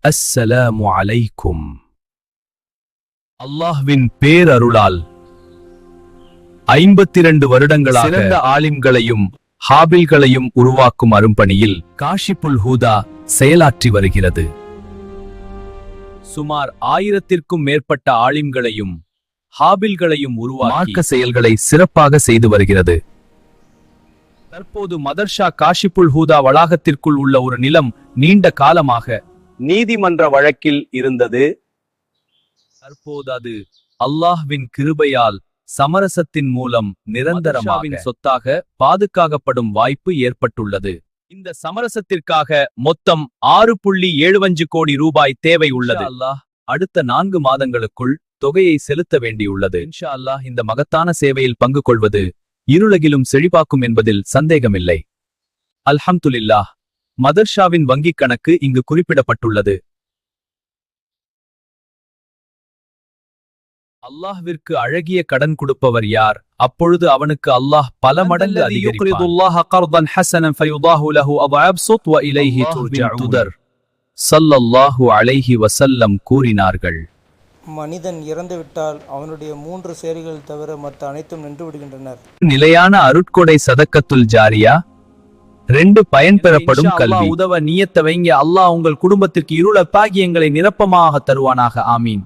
அஸ்ஸலாமு அலைக்கும். அல்லாஹ்வின் பேரருளால் 52 வருடங்களாக சிறந்த ஆலிம்களையும் ஹாபில்களையும் உருவாக்கும் அரும்பணியில் காஷிப்புல் ஹூதா செயலாற்றி வருகிறது. சுமார் 1000க்கும் மேற்பட்ட ஆலிம்களையும் ஹாபில்களையும் உருவாக்க செயல்களை சிறப்பாக செய்து வருகிறது. தற்போது மதர்ஷா காஷிப்புல் ஹூதா வளாகத்திற்குள் உள்ள ஒரு நிலம் நீண்ட காலமாக நீதிமன்ற வழக்கில் இருந்தது. தற்போது அது அல்லாஹ்வின் கிருபையால் சமரசத்தின் மூலம் நிரந்தரமாக சொத்தாக பாதுகாக்கப்படும் வாய்ப்பு ஏற்பட்டுள்ளது. இந்த சமரசத்திற்காக மொத்தம் 6.75 கோடி ரூபாய் தேவை உள்ளது. அல்லாஹ் அடுத்த 4 மாதங்களுக்குள் தொகையை செலுத்த வேண்டியுள்ளது. இன்ஷா அல்லாஹ் இந்த மகத்தான சேவையில் பங்கு கொள்வது இருளகிலும் செழிப்பாக்கும் என்பதில் சந்தேகமில்லை. அல்ஹம்துலில்லாஹ். மதர்ஷாவின் வங்கிக் கணக்கு இங்கு குறிப்பிடப்பட்டுள்ளது. அல்லாஹ்விற்கு அழகிய கடன் கொடுப்பவர் யார், அப்பொழுது அவனுக்கு அல்லாஹ் பல மடங்கு அதிகரிப்பான். ஸல்லல்லாஹு அலைஹி வஸல்லம் கூறினார்கள், மனிதன் இறந்துவிட்டால் அவனுடைய 3 செயல்கள் தவிர மற்ற அனைத்தும் நின்று விடுகின்றனர். நிலையான அருட்கொடை சதக்கத்துல் ஜாரியா. 2 பயன் பெறப்படும் கல்வி. உதவ நியத்த வைங்க. அல்லாஹ் உங்கள் குடும்பத்திற்கு இருள பாகியங்களை நிரப்பமாக தருவானாக. ஆமீன்.